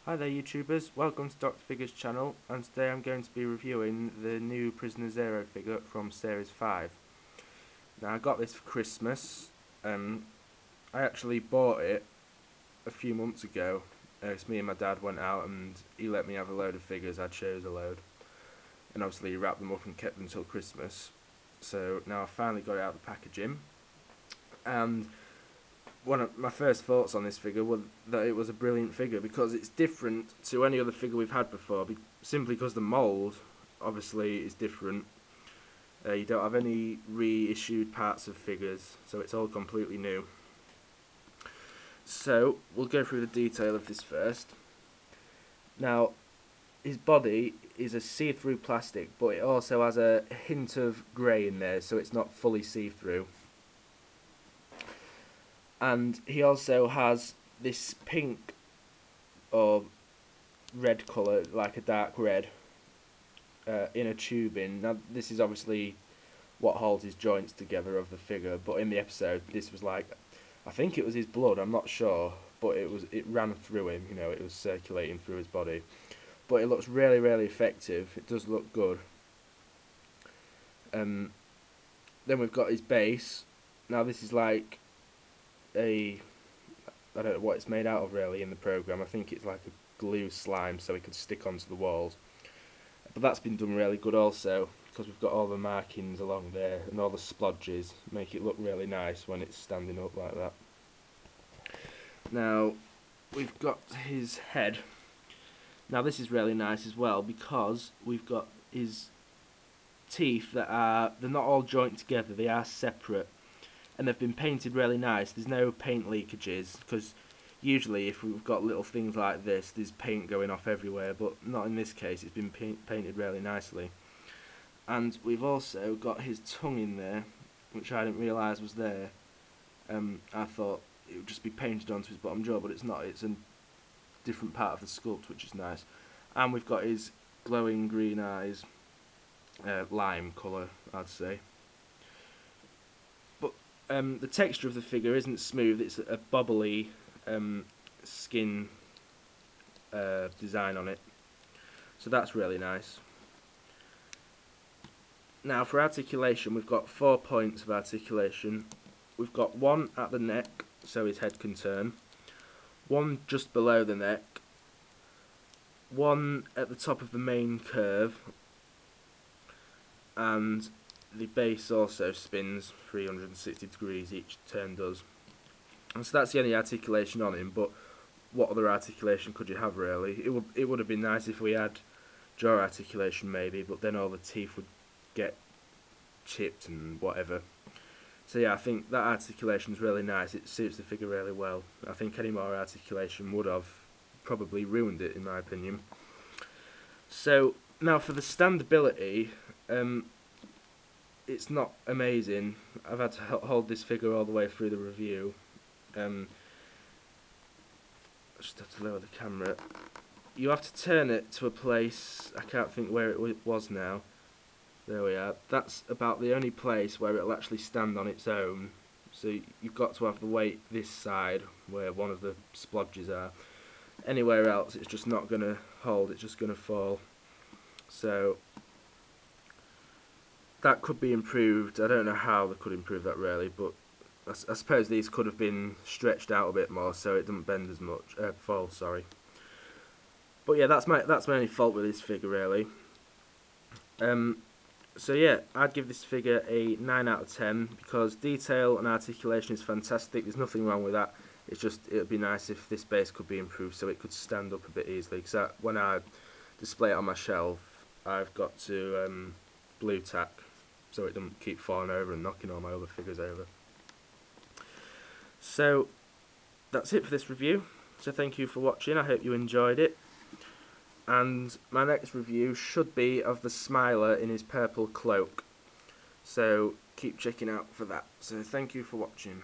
Hi there YouTubers, welcome to Dr. Figures channel, and today I'm going to be reviewing the new Prisoner Zero figure from Series 5. Now I got this for Christmas. I actually bought it a few months ago. It's me and my dad went out and he let me have a load of figures. I chose a load and obviously he wrapped them up and kept them until Christmas. So now I finally got it out of the packaging, and one of my first thoughts on this figure was that it was a brilliant figure because it's different to any other figure we've had before, simply because the mould obviously is different. You don't have any reissued parts of figures, so it's all completely new. So we'll go through the detail of this first. Now, his body is a see-through plastic, but it also has a hint of grey in there, so it's not fully see-through. And he also has this pink or red colour, like a dark red, in a tubing. Now this is obviously what holds his joints together of the figure, but in the episode this was like, I think it was his blood, I'm not sure, but it ran through him, you know, it was circulating through his body. But it looks really, really effective, it does look good. Then we've got his base. Now this is like I don't know what it's made out of really in the program. I think it's like a glue slime so it could stick onto the walls. But that's been done really good also, because we've got all the markings along there and all the splodges make it look really nice when it's standing up like that. Now we've got his head. Now this is really nice as well because we've got his teeth they're not all joined together, they are separate. And they've been painted really nice. There's no paint leakages, because usually if we've got little things like this, there's paint going off everywhere, but not in this case. It's been painted really nicely. And we've also got his tongue in there, which I didn't realise was there. I thought it would just be painted onto his bottom jaw, but it's not. It's a different part of the sculpt, which is nice. And we've got his glowing green eyes, lime colour, I'd say. The texture of the figure isn't smooth, it's a bubbly skin design on it, so that's really nice. Now for articulation, we've got 4 points of articulation. We've got one at the neck, so his head can turn, one just below the neck, one at the top of the main curve, and the base also spins 360 degrees, each turn does. And so that's the only articulation on him, but what other articulation could you have really? It would have been nice if we had jaw articulation maybe, but then all the teeth would get chipped and whatever. So yeah, I think that articulation is really nice, it suits the figure really well. I think any more articulation would have probably ruined it in my opinion. So now for the standability, it's not amazing. I've had to hold this figure all the way through the review. I just have to lower the camera. You have to turn it to a place, I can't think where it was now. There we are. That's about the only place where it'll actually stand on its own. So you've got to have the weight this side, where one of the splodges are. Anywhere else it's just not going to hold, it's just going to fall. So that could be improved. I don't know how they could improve that really, but I suppose these could have been stretched out a bit more so it doesn't bend as much. Fall, sorry. But yeah, that's my only fault with this figure really. So yeah, I'd give this figure a 9 out of 10 because detail and articulation is fantastic. There's nothing wrong with that. It's just it would be nice if this base could be improved so it could stand up a bit easily. Because when I display it on my shelf, I've got to blue tack so it doesn't keep falling over and knocking all my other figures over. So that's it for this review. So thank you for watching. I hope you enjoyed it. And my next review should be of the Smiler in his purple cloak. So keep checking out for that. So thank you for watching.